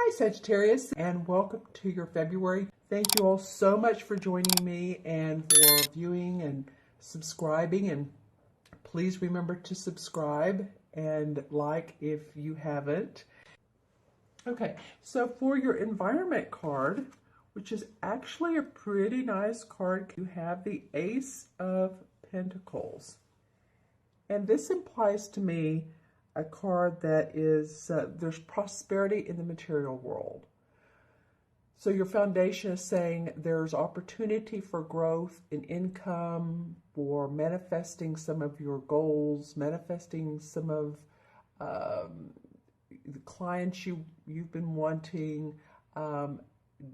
Hi Sagittarius, and welcome to your February. Thank you all so much for joining me and for viewing and subscribing, and please remember to subscribe and like if you haven't. Okay, so for your environment card, which is actually a pretty nice card, you have the Ace of Pentacles. And this implies to me a card that is, there's prosperity in the material world. So your foundation is saying there's opportunity for growth in income, for manifesting some of your goals, manifesting some of the clients you've been wanting,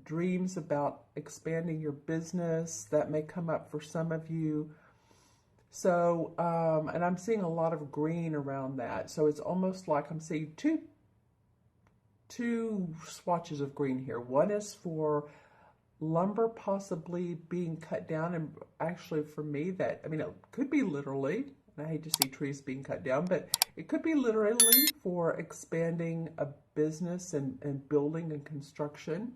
dreams about expanding your business that may come up for some of you. So, and I'm seeing a lot of green around that. So it's almost like I'm seeing two swatches of green here. One is for lumber possibly being cut down, and actually for me that, I mean, it could be literally, and I hate to see trees being cut down, but it could be literally for expanding a business and building and construction.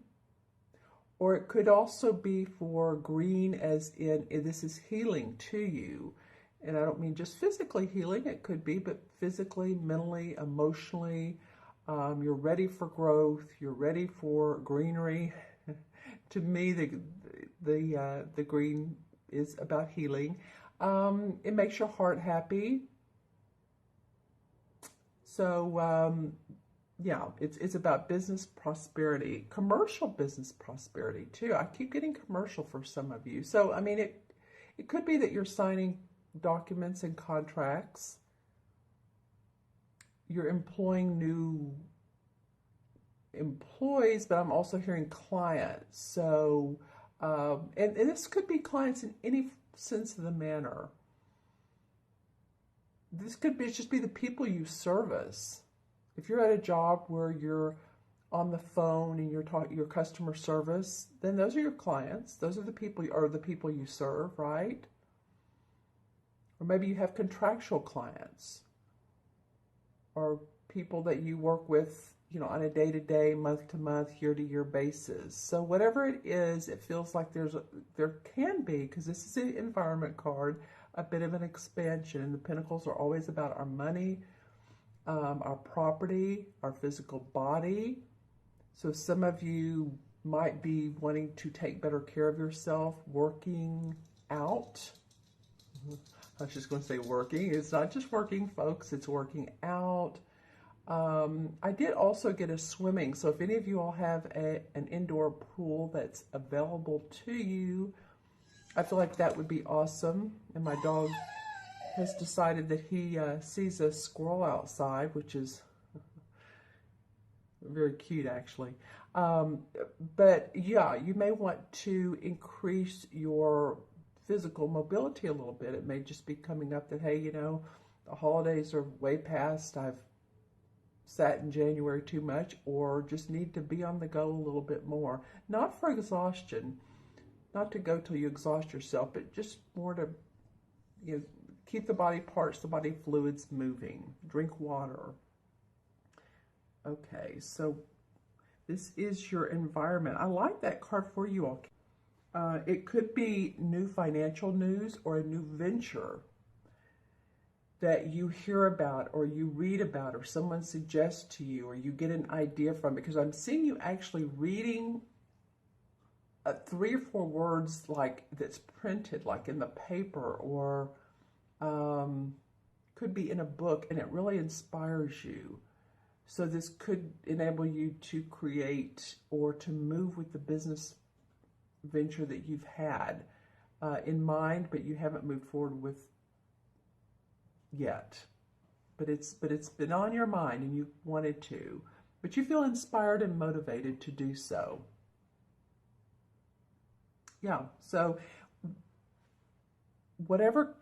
Or it could also be for green as in this is healing to you. And I don't mean just physically healing, it could be, but physically, mentally, emotionally. You're ready for growth, you're ready for greenery. To me, the green is about healing. It makes your heart happy. So, yeah, it's about business prosperity, commercial business prosperity too. I keep getting commercial for some of you. So, I mean, it could be that you're signing documents and contracts. You're employing new employees, but I'm also hearing clients. So, and this could be clients in any sense of the manner. This could be just be the people you service. If you're at a job where you're on the phone and you're talking your customer service, then those are your clients. Those are the people you serve, right? Or maybe you have contractual clients or people that you work with, you know, on a day-to-day, month-to-month, year-to-year basis. So whatever it is, it feels like there can be, because this is an environment card, a bit of an expansion. And the Pentacles are always about our money, our property, our physical body. So some of you might be wanting to take better care of yourself, working out. I was just going to say working. It's not just working, folks. It's working out. I did also get a swimming. So if any of you all have an indoor pool that's available to you, I feel like that would be awesome. And my dog has decided that he sees a squirrel outside, which is very cute, actually. But yeah, you may want to increase your physical mobility a little bit. It may just be coming up that, hey, you know, the holidays are way past. I've sat in January too much, or just need to be on the go a little bit more. Not for exhaustion, not to go till you exhaust yourself, but just more to, you know, keep the body parts, the body fluids moving. Drink water. Okay, so this is your environment. I like that card for you all. It could be new financial news or a new venture that you hear about or you read about or someone suggests to you or you get an idea from, because I'm seeing you actually reading 3 or 4 words like that's printed like in the paper, or could be in a book, and it really inspires you. So this could enable you to create or to move with the business venture that you've had in mind, but you haven't moved forward with yet. But it's been on your mind and you wanted to, but you feel inspired and motivated to do so. Yeah, so whatever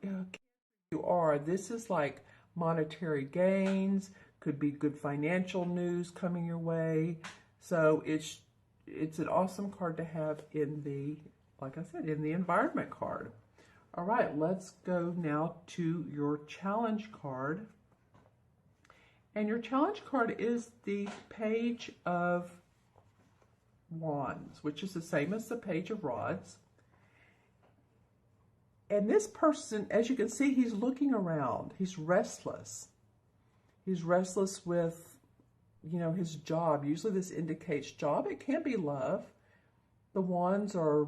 you are, this is like monetary gains, could be good financial news coming your way. So it's an awesome card to have in the, like I said, in the environment card. All right, let's go now to your challenge card. And your challenge card is the Page of Wands, which is the same as the Page of Rods. And this person, as you can see, he's looking around. He's restless. He's restless with, you know, his job. Usually this indicates job. It can be love. The wands are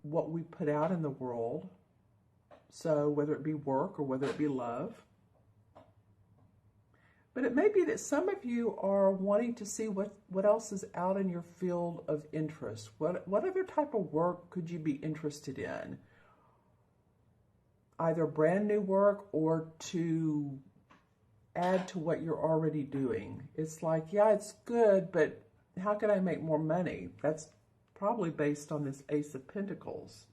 what we put out in the world. So whether it be work or whether it be love. But it may be that some of you are wanting to see what else is out in your field of interest. What other type of work could you be interested in? Either brand new work or to add to what you're already doing. It's like, yeah, it's good, but how can I make more money? That's probably based on this Ace of Pentacles.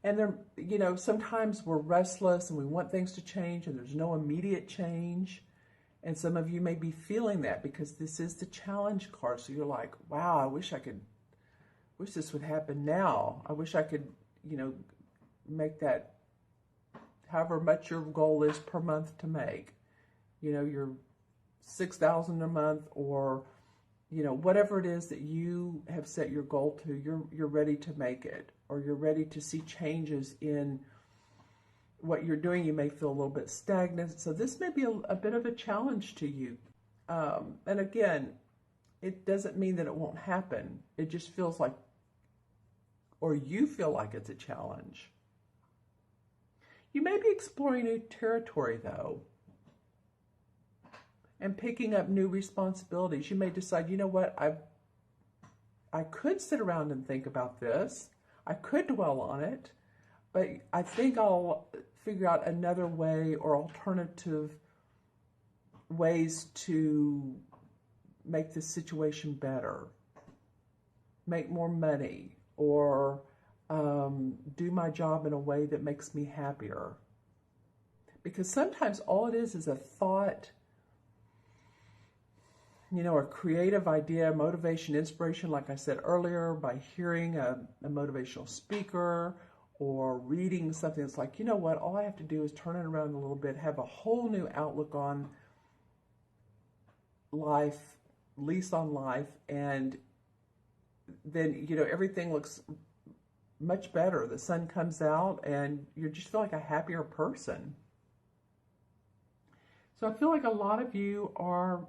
And there, you know, sometimes we're restless and we want things to change and there's no immediate change. And some of you may be feeling that because this is the challenge card. So you're like, wow, I wish this would happen now. I wish I could, you know, make that however much your goal is per month to make. You know, your $6,000 a month, or, you know, whatever it is that you have set your goal to, you're ready to make it, or you're ready to see changes in what you're doing. You may feel a little bit stagnant. So this may be a bit of a challenge to you. And again, it doesn't mean that it won't happen. It just feels like, or you feel like it's a challenge. You may be exploring new territory though, and picking up new responsibilities. You may decide, you know what, I could sit around and think about this. I could dwell on it, but I think I'll figure out another way or alternative ways to make this situation better, make more money, or do my job in a way that makes me happier. Because sometimes all it is a thought, you know, a creative idea, motivation, inspiration, like I said earlier, by hearing a motivational speaker or reading something that's like, you know what, all I have to do is turn it around a little bit, have a whole new outlook on life, lease on life, and then, you know, everything looks much better. The sun comes out and you just feel like a happier person. So I feel like a lot of you are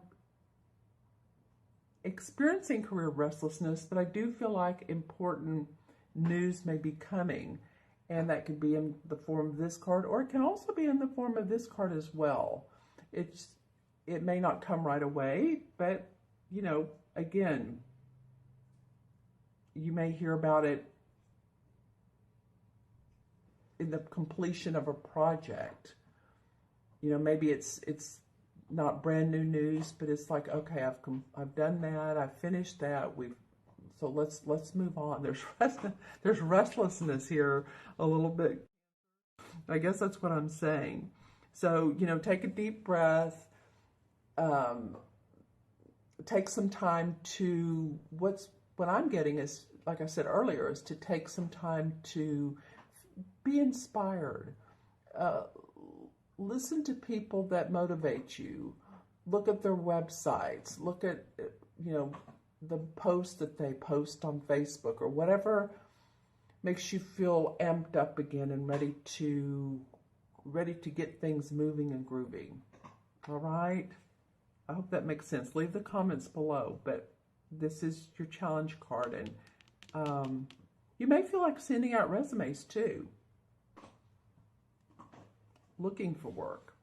experiencing career restlessness, but I do feel like important news may be coming, and that could be in the form of this card, or it can also be in the form of this card as well. It may not come right away, but, you know, again, you may hear about it in the completion of a project. You know, maybe it's not brand new news, but it's like, okay, I've done that, I've finished that, so let's move on. There's restlessness here a little bit. I guess that's what I'm saying. So, you know, take a deep breath. Take some time to, what I'm getting is, like I said earlier, is to take some time to be inspired. Listen to people that motivate you. Look at their websites. Look at, you know, the posts that they post on Facebook or whatever makes you feel amped up again and ready to get things moving and grooving. All right? I hope that makes sense. Leave the comments below, but this is your challenge card, and you may feel like sending out resumes too, looking for work,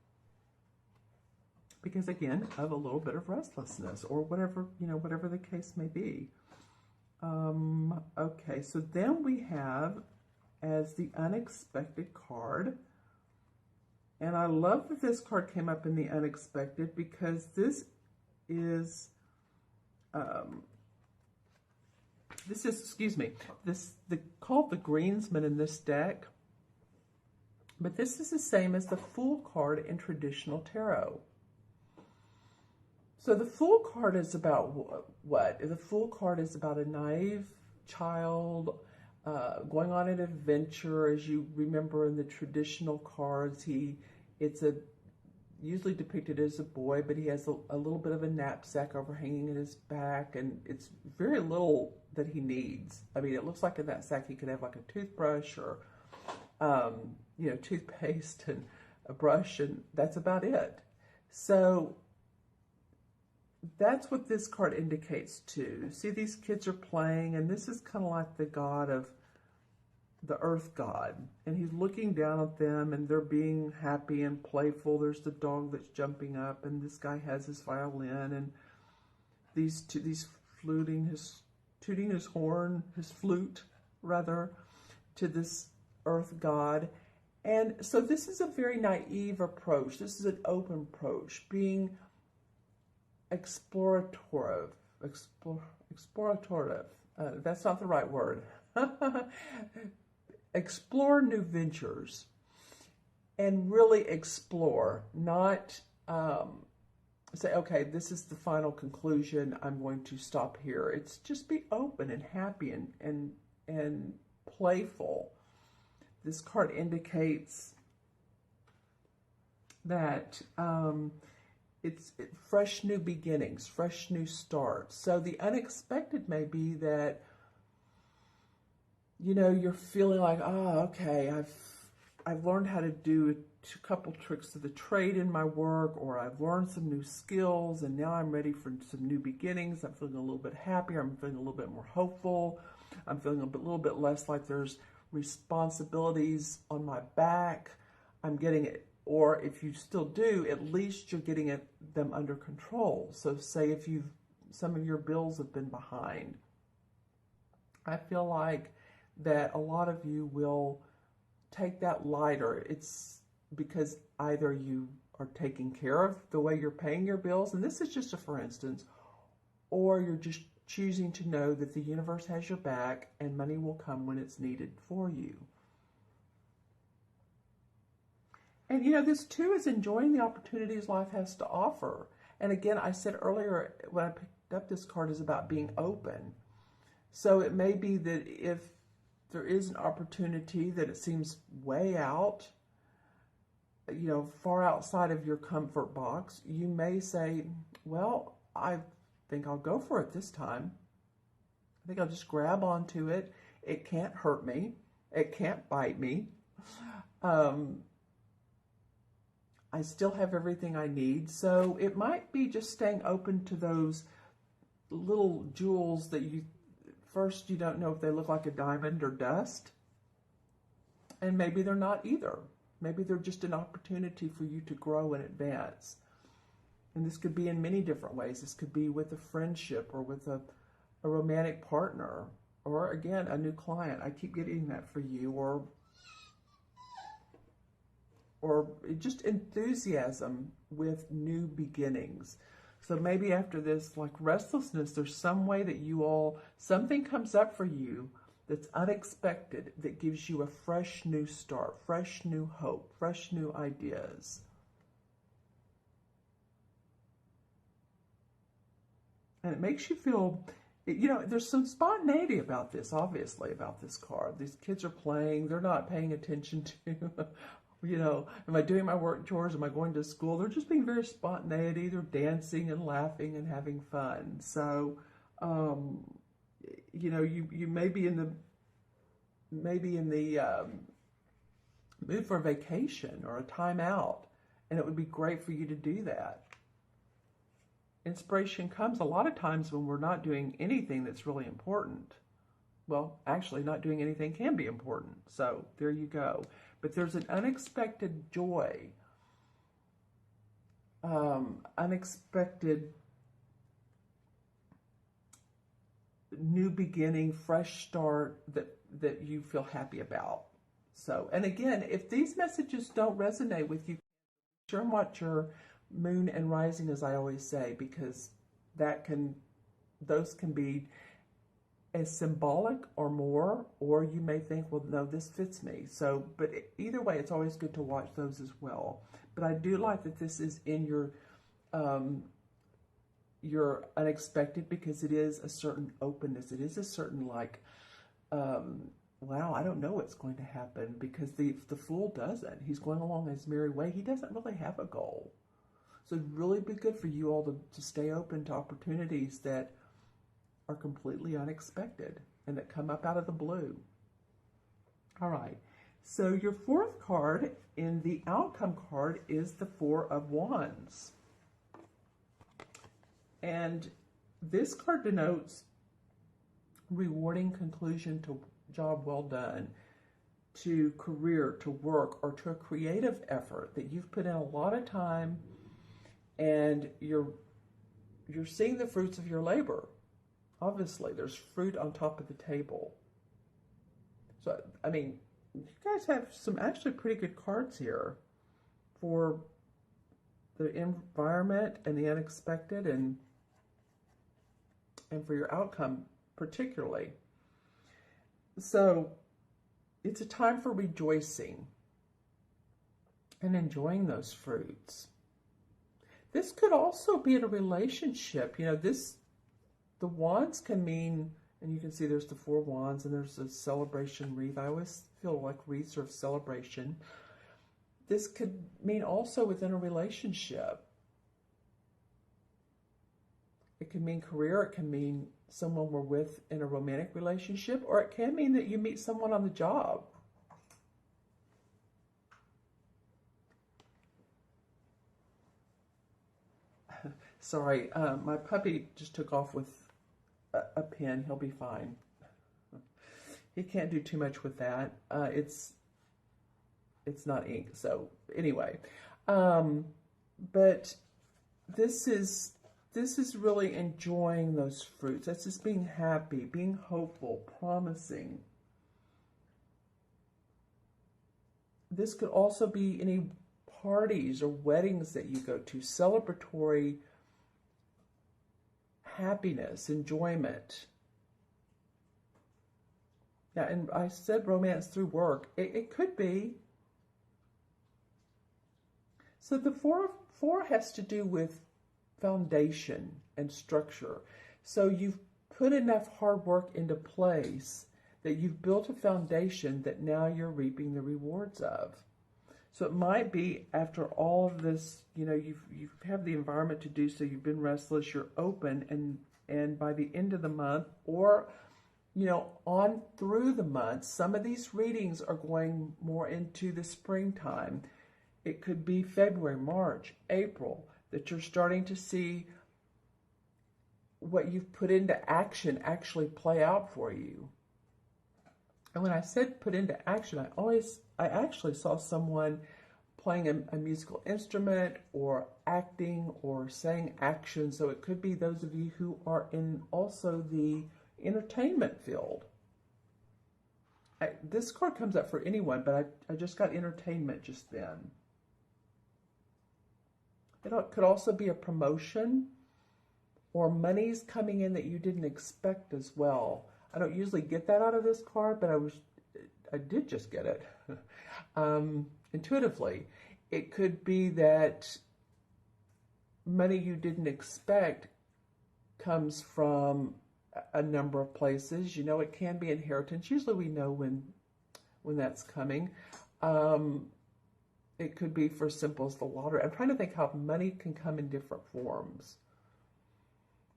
because again, of a little bit of restlessness or whatever, you know, whatever the case may be. Okay, so then we have as the unexpected card, and I love that this card came up in the unexpected, because this is called the Greensman in this deck. But this is the same as the Fool card in traditional tarot. So the Fool card is about what? The Fool card is about a naive child going on an adventure. As you remember in the traditional cards, it's a usually depicted as a boy, but he has a little bit of a knapsack overhanging at his back, and it's very little that he needs. I mean, it looks like in that sack he could have like a toothbrush or, toothpaste and a brush, and that's about it. So that's what this card indicates too. See, these kids are playing, and this is kind of like the god of the earth god, and he's looking down at them, and they're being happy and playful. There's the dog that's jumping up, and this guy has his violin, and these tooting his horn, his flute rather, to this earth god. And so this is a very naive approach. This is an open approach, being explorative. That's not the right word. Explore new ventures and really explore, not say, okay, this is the final conclusion, I'm going to stop here. It's just be open and happy and playful. This card indicates that it's fresh new beginnings, fresh new starts. So the unexpected may be that, you're feeling like, oh, okay, I've learned how to do a couple tricks of the trade in my work, or I've learned some new skills, and now I'm ready for some new beginnings. I'm feeling a little bit happier. I'm feeling a little bit more hopeful. I'm feeling a little bit less like there's responsibilities on my back. I'm getting it. Or if you still do, at least you're getting them under control. So say if some of your bills have been behind, I feel like that a lot of you will take that lighter. It's because either you are taking care of the way you're paying your bills, and this is just a for instance, or you're just choosing to know that the universe has your back and money will come when it's needed for you. And this too is enjoying the opportunities life has to offer. And again, I said earlier when I picked up this card is about being open. So it may be that if there is an opportunity that it seems way out, far outside of your comfort box, you may say, well, I think I'll go for it this time. I think I'll just grab onto it. It can't hurt me. It can't bite me. I still have everything I need. So it might be just staying open to those little jewels that first you don't know if they look like a diamond or dust. And maybe they're not either. Maybe they're just an opportunity for you to grow and advance. And this could be in many different ways. This could be with a friendship or with a romantic partner, or again, a new client. I keep getting that for you, or just enthusiasm with new beginnings. So maybe after this, like restlessness, there's some way that something comes up for you that's unexpected, that gives you a fresh new start, fresh new hope, fresh new ideas. And it makes you feel, there's some spontaneity about this, obviously, about this card. These kids are playing, they're not paying attention to, am I doing my work chores? Am I going to school? They're just being very spontaneity. They're dancing and laughing and having fun. So, you may be in the mood for a vacation or a time out, and it would be great for you to do that. Inspiration comes a lot of times when we're not doing anything that's really important. Well, actually, not doing anything can be important. So there you go. But there's an unexpected joy, unexpected new beginning, fresh start that you feel happy about. So, and again, if these messages don't resonate with you, be sure and watch your moon and rising, as I always say, because those can be as symbolic or more, or you may think, well, no, this fits me. So, but either way, it's always good to watch those as well. But I do like that this is in your unexpected, because it is a certain openness. It is a certain wow, I don't know what's going to happen, because the fool doesn't. He's going along his merry way. He doesn't really have a goal. So it'd really be good for you all to stay open to opportunities that are completely unexpected and that come up out of the blue. All right. So your fourth card in the outcome card is the Four of Wands. And this card denotes rewarding conclusion to job well done, to career, to work, or to a creative effort that you've put in a lot of time, and you're seeing the fruits of your labor. Obviously, there's fruit on top of the table. So, I mean, you guys have some actually pretty good cards here for the environment and the unexpected, and for your outcome particularly. So it's a time for rejoicing and enjoying those fruits. This could also be in a relationship. You know, the wands can mean, and you can see there's the Four Wands and there's a celebration wreath. I always feel like wreaths are of celebration. This could mean also within a relationship. It can mean career, it can mean someone we're with in a romantic relationship, or it can mean that you meet someone on the job. Sorry, my puppy just took off with a pen. He'll be fine. He can't do too much with that. It's not ink. So anyway, but this is really enjoying those fruits. That's just being happy, being hopeful, promising. This could also be any parties or weddings that you go to, celebratory happiness, enjoyment. Yeah, and I said romance through work. It could be. So the four has to do with foundation and structure. So you've put enough hard work into place that you've built a foundation that now you're reaping the rewards of. So it might be after all of this, you know, you have the environment to do so, you've been restless, you're open, and by the end of the month, or, you know, on through the month, some of these readings are going more into the springtime. It could be February, March, April, that you're starting to see what you've put into action actually play out for you. And when I said put into action, I actually saw someone playing a musical instrument or acting or saying action. So it could be those of you who are in also the entertainment field. This card comes up for anyone, but I just got entertainment just then. It could also be a promotion or money's coming in that you didn't expect as well. I don't usually get that out of this card, but I did just get it intuitively. It could be that money you didn't expect comes from a number of places. You know, it can be inheritance. Usually we know when that's coming. It could be for simple as the lottery. I'm trying to think how money can come in different forms.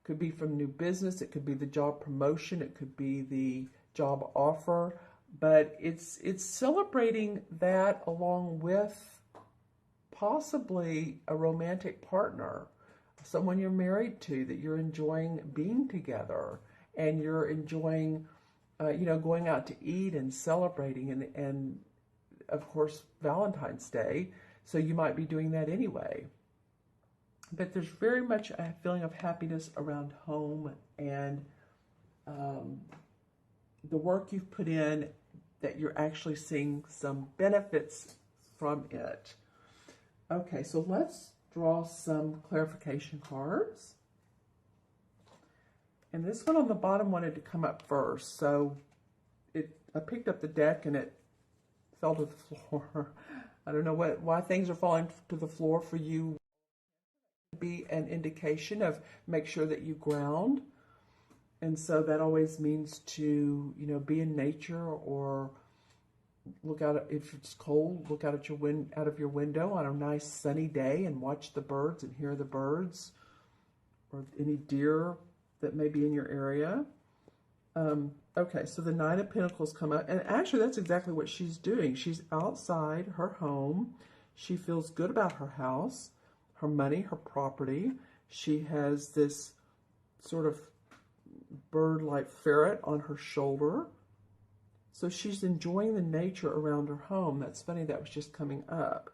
Could be from new business. It could be the job promotion. It could be the job offer. But it's celebrating that along with possibly a romantic partner, someone you're married to that you're enjoying being together, and you're enjoying, you know, going out to eat and celebrating, and of course Valentine's Day. So you might be doing that anyway. But there's very much a feeling of happiness around home and the work you've put in, that you're actually seeing some benefits from it. Okay, so let's draw some clarification cards. And this one on the bottom wanted to come up first. So I picked up the deck and it fell to the floor. I don't know why things are falling to the floor for you. Be an indication of make sure that you ground, and so that always means to, you know, be in nature or look out, if it's cold, look out at out of your window on a nice sunny day and watch the birds and hear the birds or any deer that may be in your area. Okay, so the Nine of Pentacles come up, and actually that's exactly what she's doing. She's outside her home. She feels good about her house, her money, her property. She has this sort of bird-like ferret on her shoulder. So she's enjoying the nature around her home. That's funny, that was just coming up.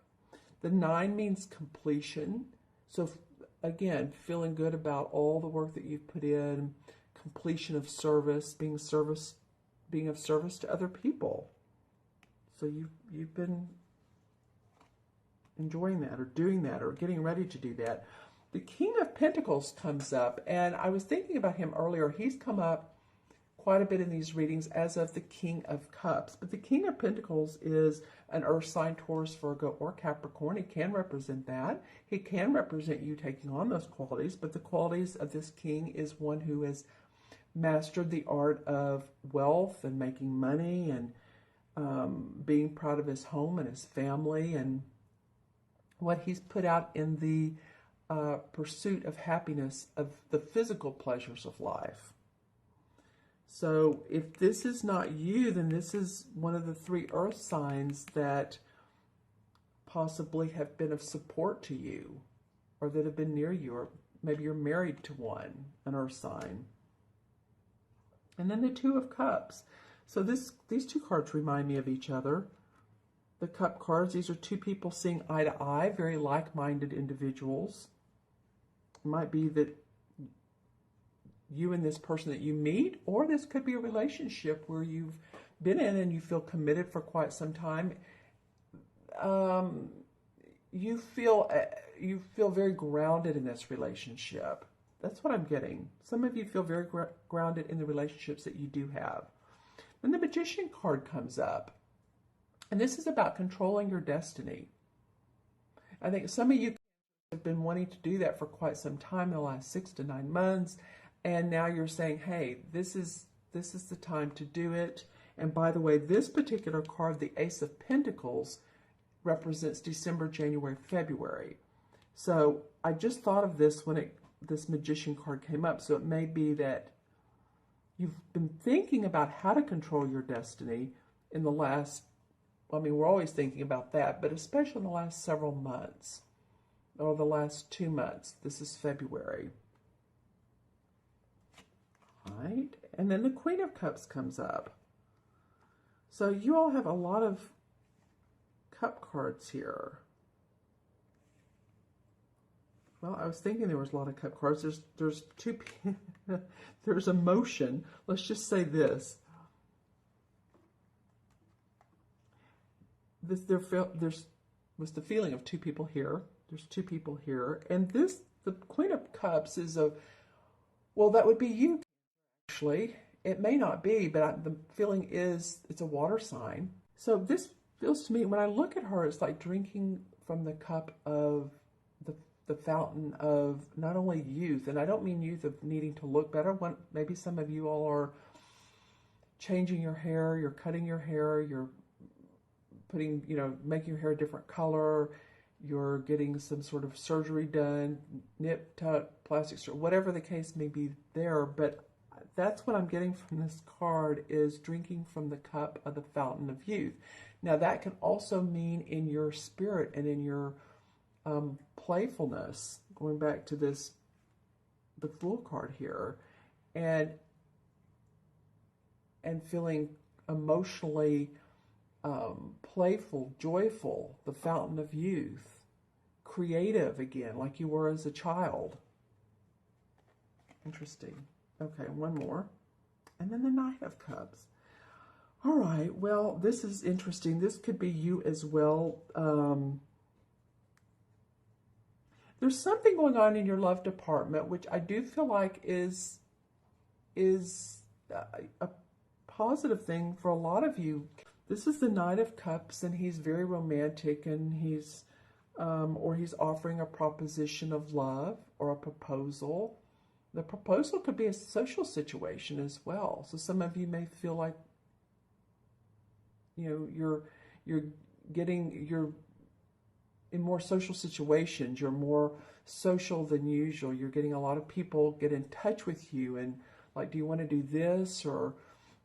The 9 means completion. So again, feeling good about all the work that you've put in, completion of service, being of service to other people. So you've been enjoying that or doing that or getting ready to do that. The King of Pentacles comes up, and I was thinking about him earlier. He's come up quite a bit in these readings as of the King of Cups. But the King of Pentacles is an earth sign, Taurus, Virgo, or Capricorn. He can represent that. He can represent you taking on those qualities, but the qualities of this king is one who has mastered the art of wealth and making money and being proud of his home and his family and what he's put out in the pursuit of happiness, of the physical pleasures of life. So if this is not you, then this is one of the 3 earth signs that possibly have been of support to you or that have been near you, or maybe you're married to one, an earth sign. And then the 2 of Cups. So these 2 cards remind me of each other. The Cup cards, these are 2 people seeing eye to eye, very like-minded individuals. It might be that you and this person that you meet, or this could be a relationship where you've been in and you feel committed for quite some time. You feel very grounded in this relationship. That's what I'm getting. Some of you feel very grounded in the relationships that you do have. Then the Magician card comes up, and this is about controlling your destiny. I think some of you have been wanting to do that for quite some time, in the last 6 to 9 months. And now you're saying, hey, this is the time to do it. And by the way, this particular card, the Ace of Pentacles, represents December, January, February. So I just thought of this when this Magician card came up. So it may be that you've been thinking about how to control your destiny in the last, I mean, we're always thinking about that, but especially in the last several months, or the last 2 months. This is February. Right? And then the Queen of Cups comes up. So you all have a lot of cup cards here. Well, I was thinking there was a lot of cup cards. There's 2 there's emotion. Let's just say this. There was the feeling of 2 people here. There's 2 people here. And the Queen of Cups is well, that would be you. Actually, it may not be, but the feeling is it's a water sign. So this feels to me, when I look at her, it's like drinking from the cup of the fountain of not only youth, and I don't mean youth of needing to look better. Maybe some of you all are changing your hair, you're cutting your hair, you're putting, making your hair a different color, you're getting some sort of surgery done, nip, tuck, plastic surgery, whatever the case may be there. But that's what I'm getting from this card, is drinking from the cup of the fountain of youth. Now that can also mean in your spirit and in your playfulness, going back to the Fool card here, and feeling emotionally playful, joyful, the fountain of youth, creative again, like you were as a child. Interesting. Okay, one more. And then the Knight of Cups. All right, well, this is interesting. This could be you as well. There's something going on in your love department, which I do feel like is a positive thing for a lot of you. This is the Knight of Cups, and he's very romantic, and he's offering a proposition of love or a proposal. The proposal could be a social situation as well. So some of you may feel like you're in more social situations. You're more social than usual. You're getting a lot of people get in touch with you and like, do you want to do this? Or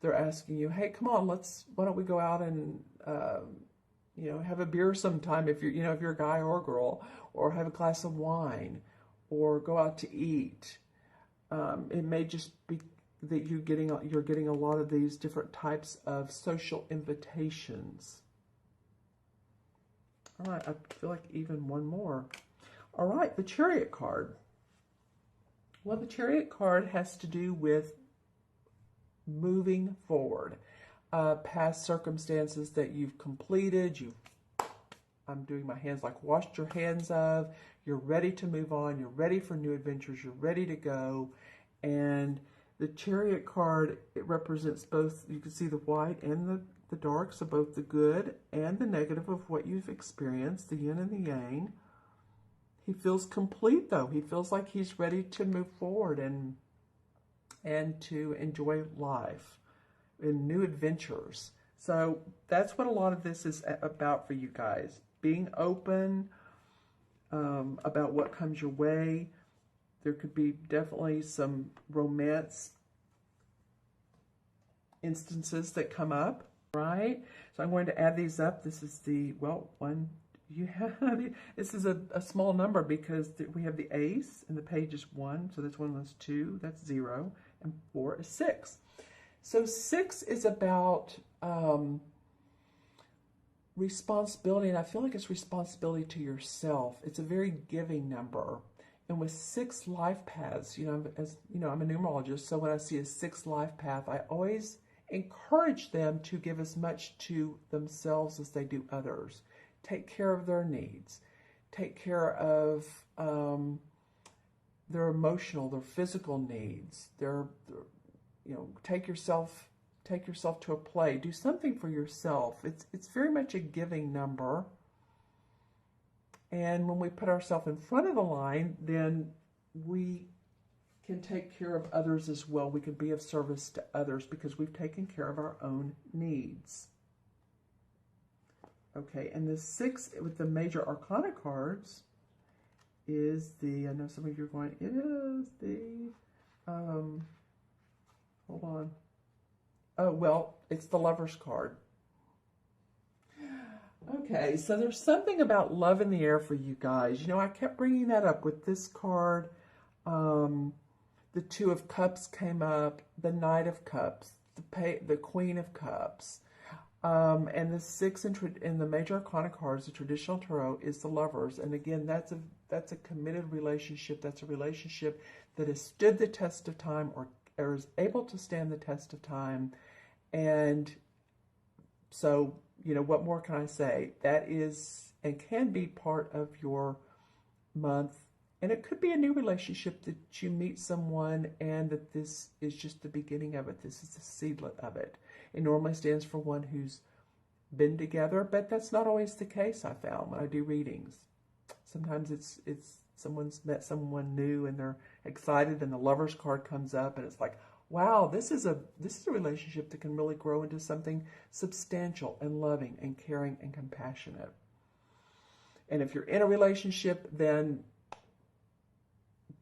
they're asking you, hey, come on, why don't we go out and, have a beer sometime if if you're a guy or a girl, or have a glass of wine, or go out to eat. It may just be that you're getting a lot of these different types of social invitations. All right, I feel like even one more. All right, the Chariot card. Well, the Chariot card has to do with moving forward. Past circumstances that you've completed, I'm doing my hands like washed your hands of. You're ready to move on. You're ready for new adventures. You're ready to go. And the Chariot card, it represents both, you can see the white and the dark, so both the good and the negative of what you've experienced, the yin and the yang. He feels complete, though. He feels like he's ready to move forward and to enjoy life and new adventures. So that's what a lot of this is about for you guys. Being open about what comes your way. There could be definitely some romance instances that come up, right? So I'm going to add these up. This is this is a small number because we have the ace and the page is 1. So that's 1 plus 2, that's 0. And 4 is 6. So 6 is about responsibility, and I feel like it's responsibility to yourself. It's a very giving number. And with 6 life paths, as you know, I'm a numerologist, so when I see a 6 life path, I always encourage them to give as much to themselves as they do others. Take care of their needs. Take care of their emotional, their physical needs. Take yourself to a play. Do something for yourself. It's very much a giving number. And when we put ourselves in front of the line, then we can take care of others as well. We can be of service to others because we've taken care of our own needs. Okay, and the 6 with the major arcana cards is I know some of you are going, it is the, hold on. Oh, well, it's the Lover's card. Okay, so there's something about love in the air for you guys. I kept bringing that up with this card. The 2 of Cups came up, the Knight of Cups, the Queen of Cups. And the 6 in the major arcana cards, the traditional tarot, is the Lovers. And again, that's a committed relationship. That's a relationship that has stood the test of time or is able to stand the test of time. And so, what more can I say? That is and can be part of your month. And it could be a new relationship that you meet someone and that this is just the beginning of it. This is the seedlet of it. It normally stands for one who's been together, but that's not always the case, I found, when I do readings. Sometimes it's someone's met someone new and they're excited and the Lover's card comes up and it's like, wow, this is a relationship that can really grow into something substantial and loving and caring and compassionate. And if you're in a relationship, then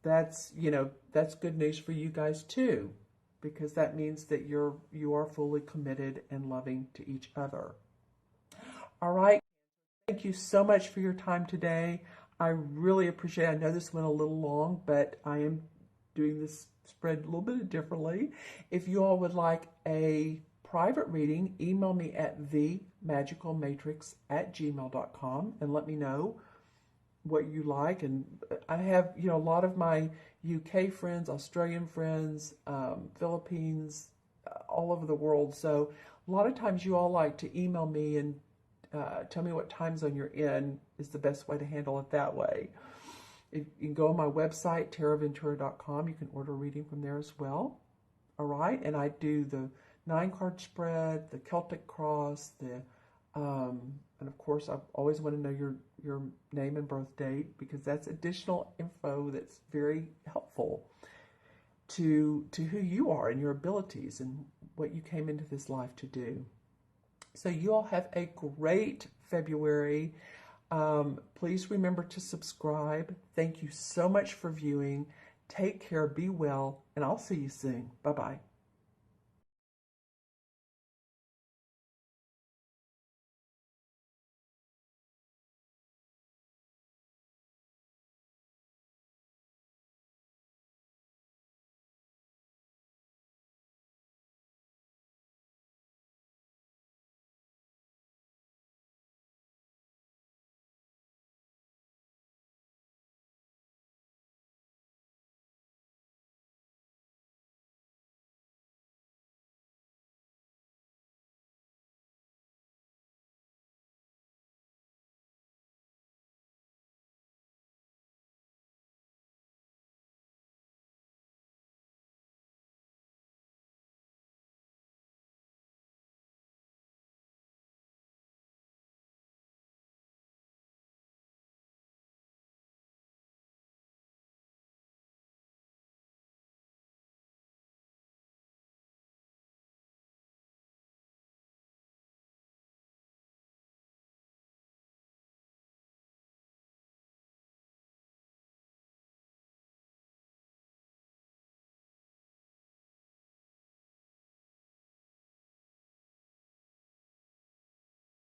that's good news for you guys too, because that means that you are fully committed and loving to each other. All right. Thank you so much for your time today. I really appreciate it. I know this went a little long, but I am doing this spread a little bit differently. If you all would like a private reading, email me at themagicalmatrix@gmail.com and let me know what you like. And I have, a lot of my UK friends, Australian friends, Philippines, all over the world. So a lot of times you all like to email me and tell me what time zone you're in is the best way to handle it that way. You can go on my website, taraventura.com. You can order a reading from there as well. All right. And I do the 9-card spread, the Celtic cross, and of course, I always want to know your name and birth date, because that's additional info that's very helpful to who you are and your abilities and what you came into this life to do. So you all have a great February. Please remember to subscribe. Thank you so much for viewing. Take care, be well, and I'll see you soon. Bye-bye.